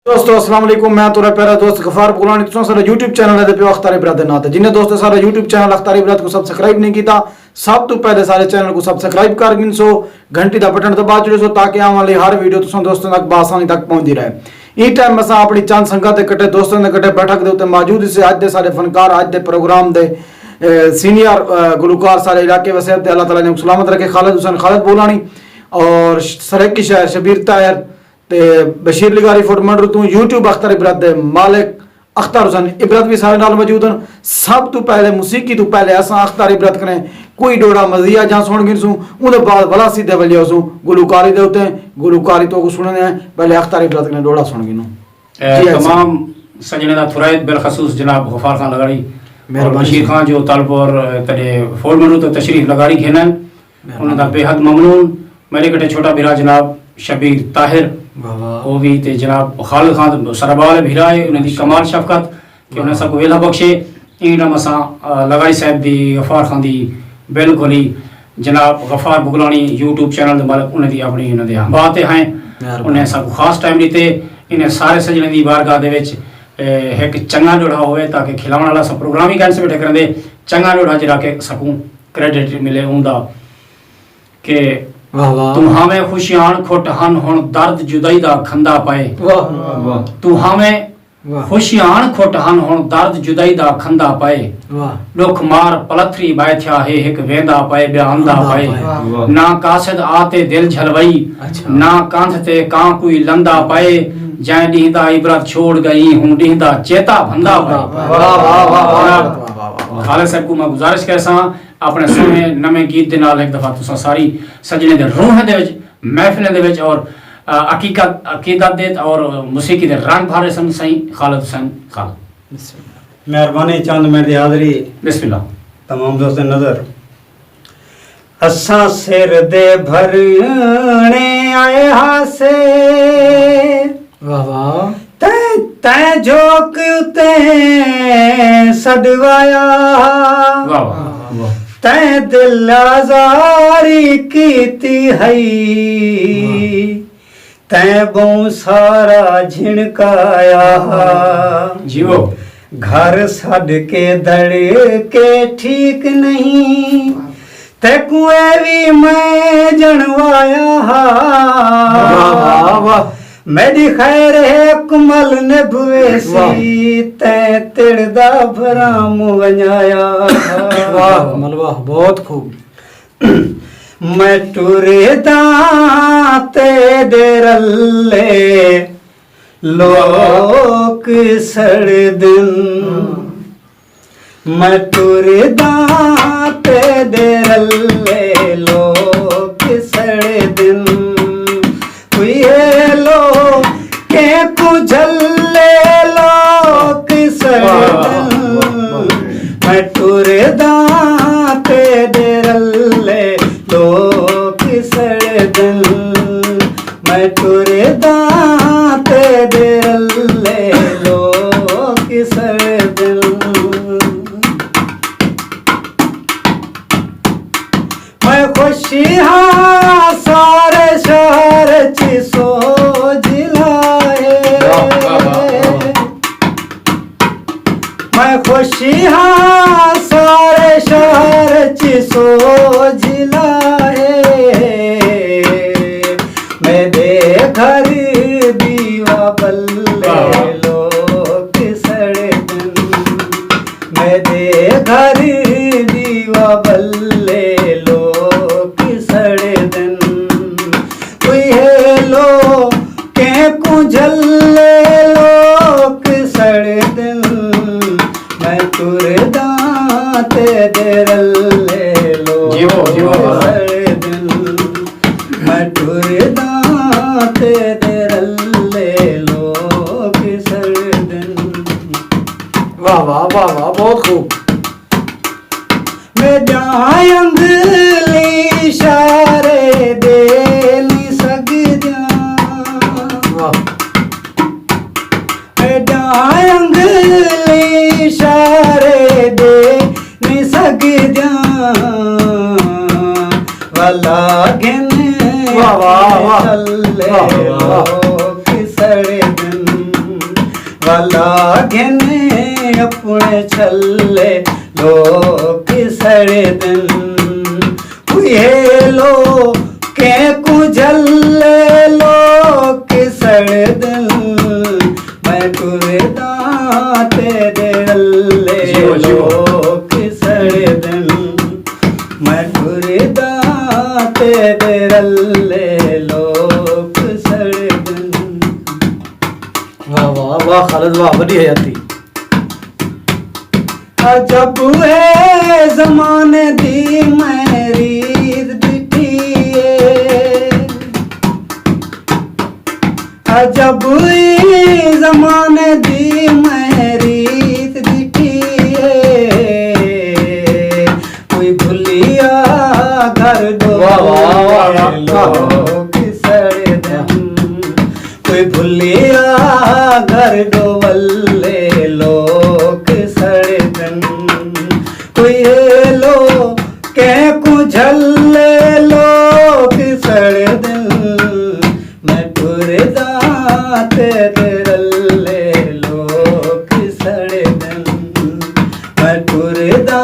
दोस्तों अस्सलाम वालेकुम। मैं तुरा प्यारा दोस्त गफार बुलानी तुम सारा YouTube चैनल है पे अख्तारी ब्रदर नाते जिन्हें दोस्तों सारा YouTube चैनल अख्तारी ब्रदर को सब्सक्राइब नहीं किया सब तो पहले सारे चैनल को सब्सक्राइब कर गिनसो घंटी का बटन दबा चुड़ो ताकि आने वाली हर वीडियो तुम दोस्तों तक बआसानी तक पहुंचती रहे। इस टाइम असा अपनी चंद संगत के कट्टे दोस्तों के कट्टे बैठक के उत्ते मौजूद से अज के सारे फनकार अज के प्रोग्राम के सीनियर गुलकार सारे इलाके वसे अल्लाह ताला ने सलामत रखे। खालिद हुसैन खालिद बुलानी और सरेकी शहर शबीर तायर ते बशीर लिगारी फोट मंडर तू यूट्यूब अख्तर इबरत दे मालिक अख्तर हुसैन इबरत भी सारे नाल मौजूद हैं। सब तो पहले मुसीकी तो पहले असा अख्तर इबरत कने कोई डोड़ा मजिया जहां सुन गिनसू उन बाद भला सीधे वलियो सू गुलकारी दे उते गुलकारी तो को सुनने हैं पहले अख्तर इबरत कने डोड़ा सुन गिनो। तमाम सजने दा थुरायत बिलखसूस जनाब गफार खान लगाड़ी मेहरबानी बशीर खान जो तलब और तड़े फोट मंडर तो तशरीफ लगाड़ी घेनन उन दा बेहद ममनून। मेरे कटे छोटा बिरा जनाब शबीर ताहिर वो भी ते जनाब खालिद खान सरबाल भिराए उन्हें दी कमाल शफकत कि उन्हें सबको वेला बख्शे इन मसा लगाई साहब दी गफार खान दी बिल्कुल ही जनाब गफार बुगलानी यूट्यूब चैनल दे मालिक उन्हें दी अपनी उन्हें दे बातें हैं उन्हें सब खास टाइम दिते इन्हें सारे सजने दी बारगाह दे विच एक चंगा जोड़ा होवे ताकि खिलावन वाला सब प्रोग्राम ही कैंसिल बैठे करंदे चंगा जोड़ा जिरा के सकूं क्रेडिट मिले उंदा के तू हमें खुशियां खोट हन हुण दर्द जुदाई दा खंदा पाए तू हमें खुशियां खोट हन हुण दर्द जुदाई दा खंदा पाए दुख मार पलथरी बैठा है एक वेंदा पाए बयानदा पाए ना कासिद आते दिल झलवई ना कांध ते कां कोई लंदा पाए जै डींदा इबरत छोड़ गई हूं डींदा चेता भंदा पाए। खालिद साहब को मैं गुजारिश करसा अपने सोने नवे गीत दे नाल एक दफा तुसा सारी सजने दे रूह दे विच महफिल दे विच और हकीकत अकीदत दे और मौसीकी दे रंग भरे सन सही खालिद हुसैन खालिद मेहरबानी चंद मेरी हाज़री बिस्मिल्लाह तमाम दोस्तों नजर असा सिर दे भरने आए हासे वाह वाह तै जोक उते सदवाया वाह वाह तै दिल आजारी कीती हई तै बहु सारा झिणकाया जीवो घर छड़ के दड़ के ठीक नहीं ते कुएं भी मैं जनवाया मेरी खैर है कुमल ने भुवेसी ते तिड़दा भराम वंजाया। वाह मलवा बहुत खूब। मैं टुरदा ते डेरले लोक सड़ दिन मैं टुरदा ते डेरले लोक सड़ दिन कोई लो के कुझले लोक सड़ मैं टुरदा ते डेरले लोक सड़ दिन मैं टुरदा ते डेरले लोक सड़ दिन मैं खुशी हाँ सारे शहर ची सोच लाए मैं खुशी हाँ सारे शहर ची सोच लाए मेरे घर दीवा बल्ले लोग सड़े दिन मेरे घर दीवा बल्ले लोग सड़े दिन कोई है लो के कुझले लोग सड़े दिन मैं तुरदा ते डेरले लोग सड़े दिन मैं टुरदा ते डेरले लोग सड़े दिन। वाह वाह वाह वाह बहुत खूब। मैं जहाँ अंगली इशारे दे नहीं सकदा मैं जहाँ अंगली इशारे दे नहीं सकदा वाला घिन वाह वाह वाह चले वाह वाह लोग सड़े दिन वाला घेने अपने छल्ले लोग सड़े दिन ये लो के कुझल्ले लोग सड़े दिन मैं टुरदा तेरे अल्ले जीवो, जीवो। लोग सड़े दिन मैं टुरदा तेरे अल्ले लोग सड़े दिन। वाह वाह वाह खालिद वाह बड़ी हयाती। अजब है जमाने दी मेरी बिटिए अजब है जमाने दी मेरी बिटिए कोई भूलिया घर दो वाह, वाह, वाह, वाह। लोग सड़े दिन कोई भूलिया घर दो वल्ले लोग सड़े दिन कोई ये लो के कुझल्ले लोग सड़े दिन मैं टुरदा तेरे रल्ले लोग सड़े दिन मैं टुरदा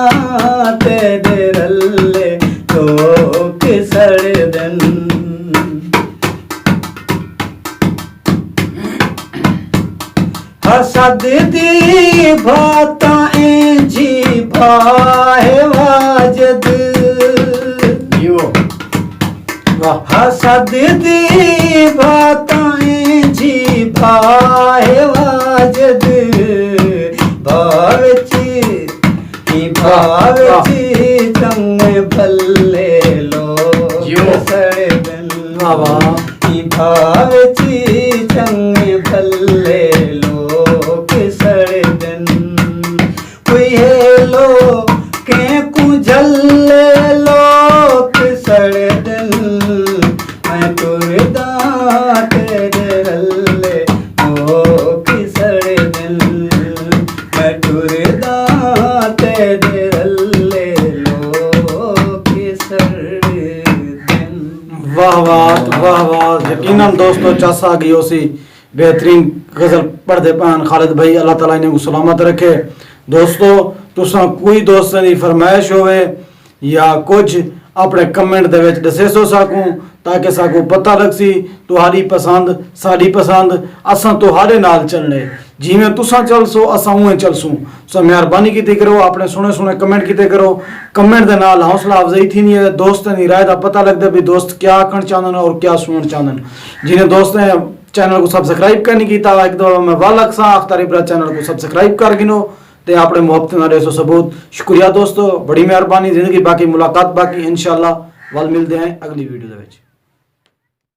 तेरे रल्ले लोग सड़े दिन। हसद दी भाताएं जी भाए वाजद जीवो वाह हसद दी भाताएं जी भाए वाजद भावची भावची चंगे भल्ले लोग जियो। सड़े दिन वाह वाह भावची चंगे भल्ले लोग सड़े दिन कोई ये लो के कुझल्ले लोग सड़े दिन मैं टुरदा तेरे रल्ले लोग सड़े दिन मैं टुरदा तेरे रल्ले लोग सड़े दिन। वाह वाह वाह वाह यकीनन दोस्तों चासा गयो सी बेहतरीन गजल पढ़दे पान खालिद भाई अल्लाह ताला इन्हें को सलामत रखे। दोस्तों तुसा कोई दोस्तों की फरमाइश होवे या कुछ अपने कमेंट दे विच दसे सो सकूं ताकि साकू पता लग सी तुहारी पसंद साडी पसंद असां तुहारे नाल चलने जिवें तुसां चल सो असां उवें चलसूं। सो मेहरबानी कीती करो अपने सोने सोने कमेंट कीते करो। कमेंट दे नाल हौसला अफजाई थी नहीं है दोस्तां दी राय दा पता लगदा भी दोस्त क्या आखण चाहंदन और क्या सुनण चाहंदन। जिन्हें दोस्तें चैनल को सब्सक्राइब करनी कीता एक दफा मैं वालक सा अख्तर इब्राहिम चैनल को सब्सक्राइब कर गिनो ते अपने मुहब्बत नाल सो सबूत शुक्रिया दोस्तों बड़ी मेहरबानी। जिंदगी बाकी मुलाकात बाकी इंशाल्लाह वल मिलते हैं अगली वीडियो दे विच।